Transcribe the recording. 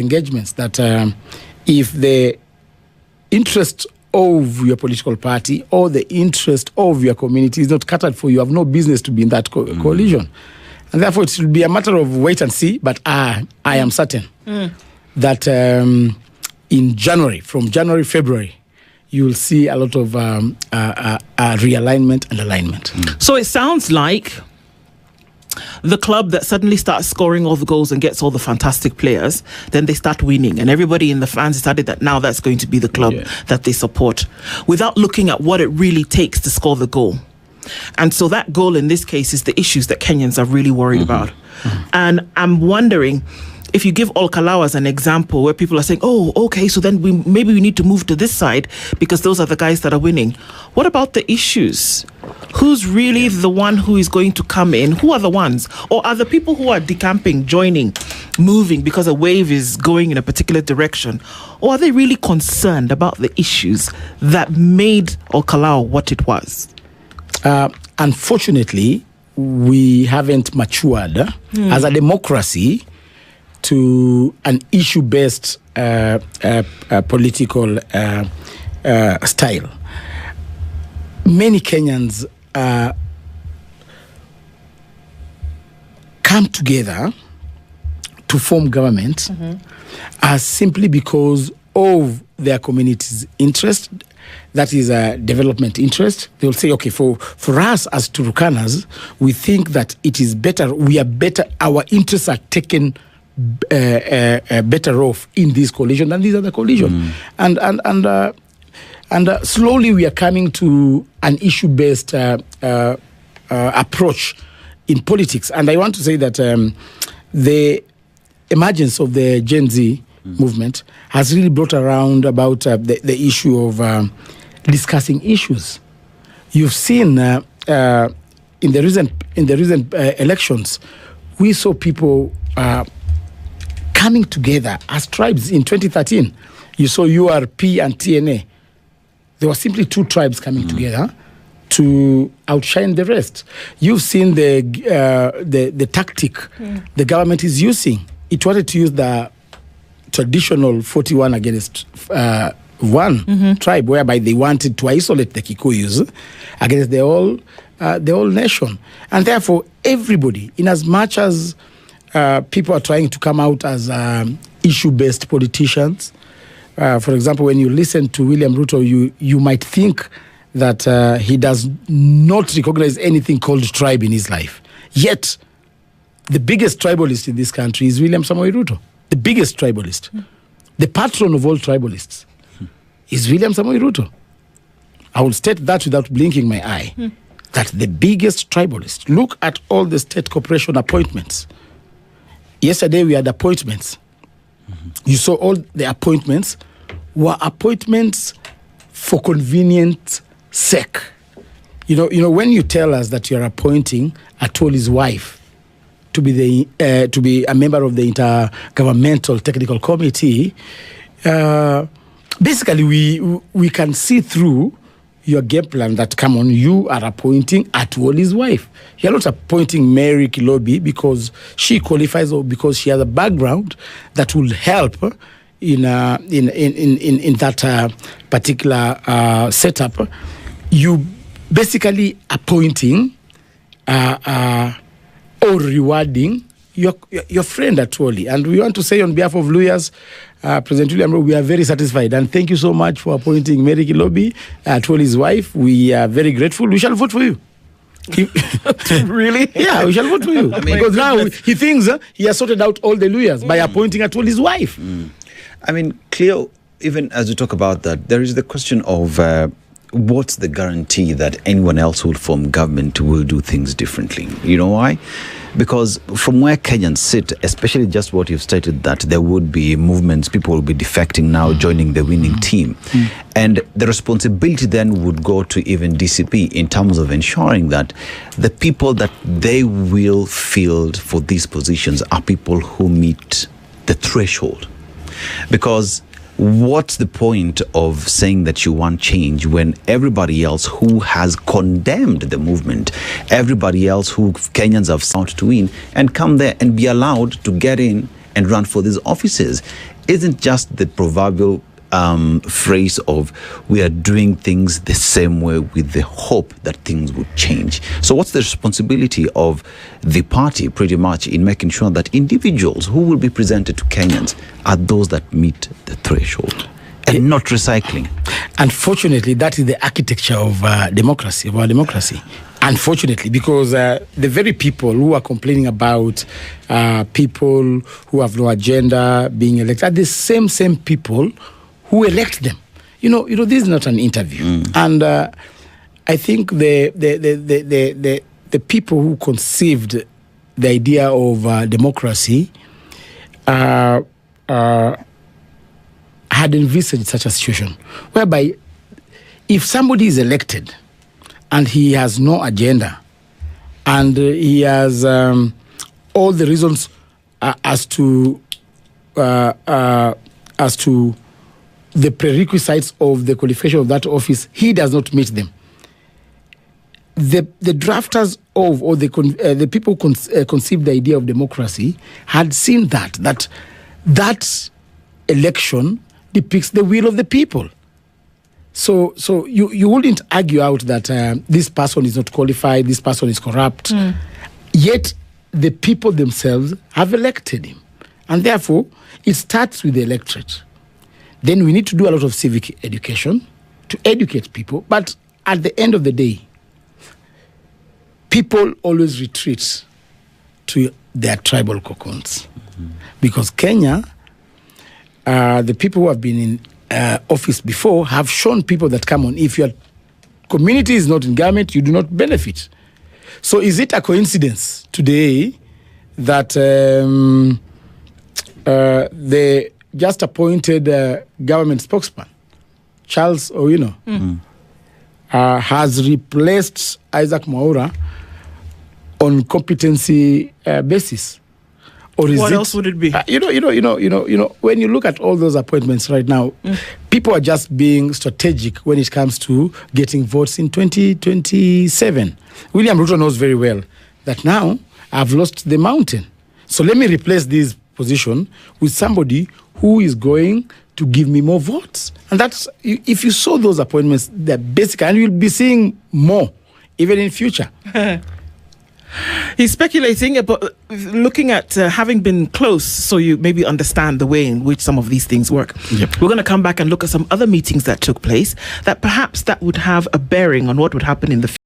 engagements that if the interest of your political party or the interest of your community is not catered for, you have no business to be in that coalition. And therefore, it will be a matter of wait and see. But I am certain that in January, from January, February, you will see a lot of realignment and alignment. So it sounds like the club that suddenly starts scoring all the goals and gets all the fantastic players, then they start winning. And everybody in the fans decided that now that's going to be the club that they support, without looking at what it really takes to score the goal. And so that goal in this case is the issues that Kenyans are really worried about. And I'm wondering, if you give Olkalau as an example where people are saying, oh, okay, so then maybe we need to move to this side because those are the guys that are winning. What about the issues? Who's really the one who is going to come in? Who are the ones? Or are the people who are decamping, joining, moving because a wave is going in a particular direction? Or are they really concerned about the issues that made Olkalau what it was? Unfortunately, we haven't matured as a democracy to an issue-based political style. Many Kenyans come together to form government simply because of their community's interest. That is a development interest. They will say, okay, for us as Turukanas, we think that it is better, we are better, our interests are taken better off in this coalition than these other coalition. And slowly we are coming to an issue-based approach in politics. And I want to say that the emergence of the Gen Z movement has really brought around about the issue of discussing issues. You've seen in the recent elections, we saw people coming together as tribes. In 2013, you saw URP and TNA. There were simply two tribes coming together to outshine the rest. You've seen the tactic the government is using. It wanted to use the traditional 41 against one tribe, whereby they wanted to isolate the Kikuyus against the whole nation. And therefore, everybody, in as much as people are trying to come out as issue-based politicians, for example, when you listen to William Ruto, you might think that he does not recognize anything called tribe in his life. Yet, the biggest tribalist in this country is William Samoei Ruto. The biggest tribalist. The patron of all tribalists is William Samoei Ruto. I will state that without blinking my eye. That the biggest tribalist. Look at all the state corporation appointments. Yesterday we had appointments. You saw all the appointments were appointments for convenience sake. You know, when you tell us that you're appointing Atoli's wife to be a member of the Intergovernmental Technical Committee, basically we can see through your game plan that, come on, you are appointing Atoli's wife. You're not appointing Mary Kilobi because she qualifies or because she has a background that will help in that particular setup. You basically appointing or rewarding your friend Atoli. And we want to say on behalf of lawyers, President William Ruto, we are very satisfied. And thank you so much for appointing Mary Kilobi, Atoli's wife. We are very grateful. We shall vote for you. Really? Yeah, we shall vote for you. Because now he thinks he has sorted out all the lawyers by appointing Atoli's wife. I mean, Cleo, even as we talk about that, there is the question of what's the guarantee that anyone else who will form government will do things differently? You know why? Because from where Kenyans sit, especially just what you've stated, that there would be movements, people will be defecting now, joining the winning team. And the responsibility then would go to even DCP in terms of ensuring that the people that they will field for these positions are people who meet the threshold. Because what's the point of saying that you want change when everybody else who has condemned the movement, everybody else who Kenyans have sought to win, and come there and be allowed to get in and run for these offices isn't just the proverbial phrase of we are doing things the same way with the hope that things would change. So what's the responsibility of the party pretty much in making sure that individuals who will be presented to Kenyans are those that meet the threshold and not recycling? Unfortunately, that is the architecture of democracy, of our democracy. Unfortunately, because the very people who are complaining about people who have no agenda being elected are the same people who elect them. You know, this is not an interview, and I think the people who conceived the idea of democracy had envisaged such a situation whereby if somebody is elected and he has no agenda and he has all the reasons as to the prerequisites of the qualification of that office, he does not meet them. The drafters of, or the people who conceived the idea of democracy had seen that election depicts the will of the people. So you wouldn't argue out that this person is not qualified, this person is corrupt. Yet the people themselves have elected him. And therefore, it starts with the electorate. Then we need to do a lot of civic education to educate people. But at the end of the day, people always retreat to their tribal cocoons. Because Kenya, the people who have been in office before have shown people that, come on, if your community is not in government, you do not benefit. So is it a coincidence today that the just appointed government spokesman, Charles Owino, has replaced Isaac Mwaura on competency basis? Or is what else would it be? When you look at all those appointments right now, people are just being strategic when it comes to getting votes in 2027. William Ruto knows very well that now I've lost the mountain. So let me replace this position with somebody who is going to give me more votes. And that's, if you saw those appointments, they're basic, and you'll be seeing more, even in future. He's speculating about looking at having been close, so you maybe understand the way in which some of these things work. We're going to come back and look at some other meetings that took place that perhaps that would have a bearing on what would happen in the future.